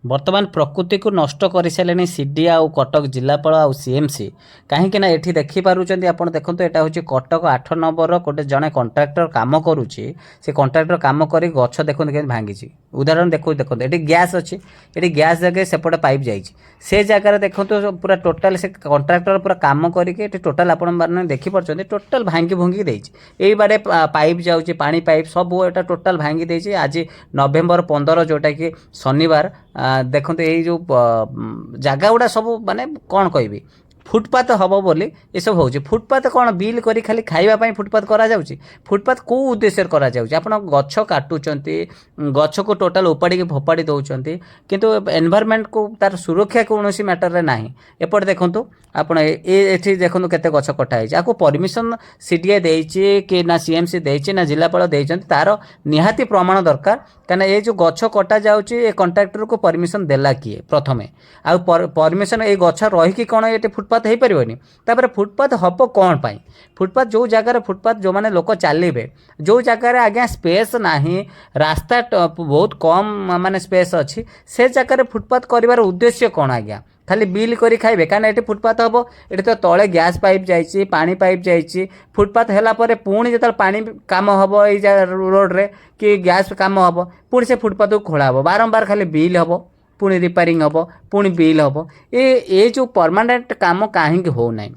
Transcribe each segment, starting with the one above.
ବର୍ତ୍ତମାନ ପ୍ରକୃତିକୁ ନଷ୍ଟ କରିସାରିଲେଣି ସିଡି ଆଉ କଟକ ଜିଲ୍ଲାପାଳ ଆଉ ସିଏମ୍ସି। କାହିଁକି ନା ଏଠି ଦେଖିପାରୁଛନ୍ତି ଆପଣ, ଦେଖନ୍ତୁ ଏଇଟା ହେଉଛି କଟକ 8 ନମ୍ବରର ଗୋଟେ ଜଣେ କଣ୍ଟ୍ରାକ୍ଟର କାମ କରୁଛି। ସେ କଣ୍ଟ୍ରାକ୍ଟର କାମ କରି ଗଛ ଦେଖନ୍ତୁ କେମିତି ଭାଙ୍ଗିଛି। ଉଦାହରଣ ଦେଖନ୍ତୁ, ଏଠି ଗ୍ୟାସ୍ ଅଛି, ଏଠି ଗ୍ୟାସ୍ ଜାଗାରେ ସେପଟେ ପାଇପ୍ ଯାଇଛି। ସେ ଜାଗାରେ ଦେଖନ୍ତୁ ପୁରା ଟୋଟାଲ ସେ କଣ୍ଟ୍ରାକ୍ଟର ପୁରା କାମ କରିକି ଏଠି ଟୋଟାଲ ଆପଣମାନେ ଦେଖିପାରୁଛନ୍ତି ଟୋଟାଲ ଭାଙ୍ଗି ଭୁଙ୍ଗି ଦେଇଛି। ଏଇ ବାଟେ ପାଇପ୍ ଯାଉଛି, ପାଣି ପାଇପ୍ ସବୁ ଏଇଟା ଟୋଟାଲ ଭାଙ୍ଗି ଦେଇଛି। ଆଜି ନଭେମ୍ବର 15 ଯେଉଁଟାକି ଶନିବାର, ଦେଖନ୍ତୁ ଏଇ ଯେଉଁ ଜାଗା ଗୁଡ଼ା ସବୁ ମାନେ କ'ଣ କହିବି, ଫୁଟପାଥ ହେବ ବୋଲି ଏସବୁ ହେଉଛି। ଫୁଟପାଥ କ'ଣ ବିଲ୍ କରି ଖାଲି ଖାଇବା ପାଇଁ ଫୁଟପାଥ କରାଯାଉଛି? ଫୁଟପାଥ କେଉଁ ଉଦ୍ଦେଶ୍ୟରେ କରାଯାଉଛି? ଆପଣ ଗଛ କାଟୁଛନ୍ତି, ଗଛକୁ ଟୋଟାଲ ଉପାଡ଼ିକି ଫୋପାଡ଼ି ଦେଉଛନ୍ତି, କିନ୍ତୁ ଏନଭାରମେଣ୍ଟକୁ ତାର ସୁରକ୍ଷା କୌଣସି ମ୍ୟାଟରରେ ନାହିଁ। ଏପଟେ ଦେଖନ୍ତୁ ଆପଣ, ଏଠି ଦେଖନ୍ତୁ କେତେ ଗଛ କଟା ହେଇଛି। ଆକୁ ପରମିଶନ ସିଡିଏ ଦେଇଛି କି ନା ସିଏମ୍ସି ଦେଇଛି ନା ଜିଲ୍ଲାପାଳ ଦେଇଛନ୍ତି, ତାର ନିହାତି ପ୍ରମାଣ ଦରକାର। କାହିଁକିନା ଏ ଯେଉଁ ଗଛ କଟା ଯାଉଛି, ଏ କଣ୍ଟ୍ରାକ୍ଟରକୁ ପରମିଶନ ଦେଲା କିଏ ପ୍ରଥମେ? ଆଉ ପରମିଶନ ଏଇ ଗଛ ରହିକି କ'ଣ ଏଠି ଫୁଟପାଥ ହେଇପାରିବନି? ତାପରେ ଫୁଟପାଥ ହେବ କ'ଣ ପାଇଁ? ଫୁଟପାଥ ଯେଉଁ ଜାଗାରେ ଫୁଟପାଥ ଯେଉଁମାନେ ଲୋକ ଚାଲିବେ, ଯେଉଁ ଜାଗାରେ ଆଜ୍ଞା ସ୍ପେସ୍ ନାହିଁ, ରାସ୍ତା ବହୁତ କମ୍ ମାନେ ସ୍ପେସ୍ ଅଛି, ସେ ଜାଗାରେ ଫୁଟପାଥ କରିବାର ଉଦ୍ଦେଶ୍ୟ କ'ଣ ଆଜ୍ଞା? ଖାଲି ବିଲ୍ କରି ଖାଇବେ? କାହିଁକିନା ଏଠି ଫୁଟପାଥ ହେବ, ଏଠି ତ ତଳେ ଗ୍ୟାସ୍ ପାଇପ୍ ଯାଇଛି, ପାଣି ପାଇପ୍ ଯାଇଛି। ଫୁଟପାଥ ହେଲା ପରେ ପୁଣି ଯେତେବେଳେ ପାଣି କାମ ହେବ ଏଇ ରୋଡ଼ରେ କି ଗ୍ୟାସ୍ କାମ ହେବ, ପୁଣି ସେ ଫୁଟପାଥକୁ ଖୋଳା ହେବ। ବାରମ୍ବାର ଖାଲି ବିଲ୍ ହେବ, ପୁଣି ରିପାରିଂ ହେବ, ପୁଣି ବିଲ୍ ହେବ। ଏ ଯେଉଁ ପରମାନେଣ୍ଟ କାମ କାହିଁକି ହେଉନାହିଁ?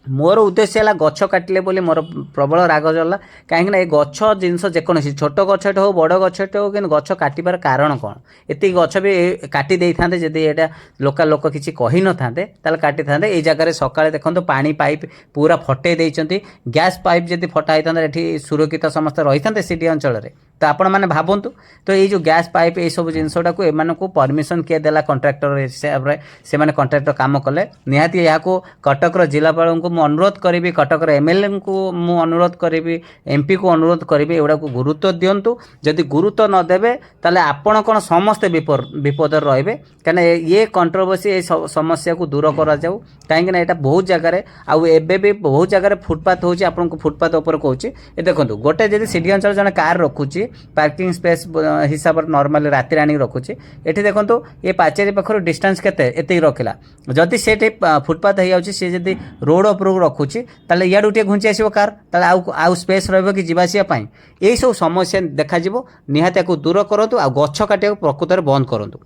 ମୋର ଉଦ୍ଦେଶ୍ୟ ହେଲା ଗଛ କାଟିଲେ ବୋଲି ମୋର ପ୍ରବଳ ରାଗ ଜ୍ୱଳିଲା। କାହିଁକିନା ଏ ଗଛ ଜିନିଷ ଯେକୌଣସି ଛୋଟ ଗଛଟେ ହେଉ ବଡ଼ ଗଛଟେ ହେଉ, କିନ୍ତୁ ଗଛ କାଟିବାର କାରଣ କ'ଣ? ଏତିକି ଗଛ ବି କାଟି ଦେଇଥାନ୍ତେ ଯଦି ଏଇଟା ଲୋକ କିଛି କହିନଥାନ୍ତେ, ତାହେଲେ କାଟିଥାନ୍ତେ। ଏଇ ଜାଗାରେ ସକାଳେ ଦେଖନ୍ତୁ ପାଣି ପାଇପ୍ ପୁରା ଫଟେଇ ଦେଇଛନ୍ତି। ଗ୍ୟାସ୍ ପାଇପ୍ ଯଦି ଫଟା ହେଇଥାନ୍ତା, ଏଠି ସୁରକ୍ଷିତ ସମସ୍ତେ ରହିଥାନ୍ତେ ସିଟି ଅଞ୍ଚଳରେ? ତ ଆପଣମାନେ ଭାବନ୍ତୁ। ତ ଏଇ ଯେଉଁ ଗ୍ୟାସ୍ ପାଇପ୍ ଏଇସବୁ ଜିନିଷଟାକୁ ଏମାନଙ୍କୁ ପରମିଶନ କିଏ ଦେଲା? କଣ୍ଟ୍ରାକ୍ଟର ହିସାବରେ ସେମାନେ କଣ୍ଟ୍ରାକ୍ଟର କାମ କଲେ। ନିହାତି ଏହାକୁ କଟକର ଜିଲ୍ଲାପାଳଙ୍କୁ ମୁଁ ଅନୁରୋଧ କରିବି, କଟକର ଏମ୍ଏଲ୍ଏଙ୍କୁ ମୁଁ ଅନୁରୋଧ କରିବି, ଏମ୍ପିକୁ ଅନୁରୋଧ କରିବି, ଏଗୁଡ଼ାକୁ ଗୁରୁତ୍ୱ ଦିଅନ୍ତୁ। ଯଦି ଗୁରୁତ୍ୱ ନ ଦେବେ ତାହେଲେ ଆପଣ କ'ଣ ସମସ୍ତେ ବିପଦରେ ରହିବେ। କାହିଁକିନା ଇଏ କଣ୍ଟ୍ରୋଭର୍ସି, ଏ ସମସ୍ୟାକୁ ଦୂର କରାଯାଉ। କାହିଁକିନା ଏଇଟା ବହୁତ ଜାଗାରେ, ଆଉ ଏବେ ବି ବହୁତ ଜାଗାରେ ଫୁଟପାଥ ହେଉଛି। ଆପଣଙ୍କୁ ଫୁଟପାଥ ଉପରେ କହୁଛି, ଏ ଦେଖନ୍ତୁ ଗୋଟେ ଯଦି ସିଟି ଅଞ୍ଚଳରେ ଜଣେ କାର୍ ରଖୁଛି ପାର୍କିଂ ସ୍ପେସ୍ ହିସାବରେ ନର୍ମାଲି ରାତିରେ ଆଣିକି ରଖୁଛି, ଏଠି ଦେଖନ୍ତୁ ଏ ପାଚେରୀ ପାଖରୁ ଡିଷ୍ଟାନ୍ସ କେତେ ଏତିକି ରଖିଲା। ଯଦି ସେଠି ଫୁଟପାଥ ହେଇଯାଉଛି, ସେ ଯଦି ରୋଡ଼ ଉପରକୁ ରଖୁଛି, ତାହେଲେ ଇଆଡ଼ୁ ଟିକେ ଘୁଞ୍ଚି ଆସିବ କାର୍, ତାହେଲେ ଆଉ ସ୍ପେସ୍ ରହିବ କି ଯିବା ଆସିବା ପାଇଁ? ଏଇସବୁ ସମସ୍ୟା ଦେଖାଯିବ। ନିହାତି ଆକୁ ଦୂର କରନ୍ତୁ, ଆଉ ଗଛ କାଟିବାକୁ ପ୍ରକୃତରେ ବନ୍ଦ କରନ୍ତୁ।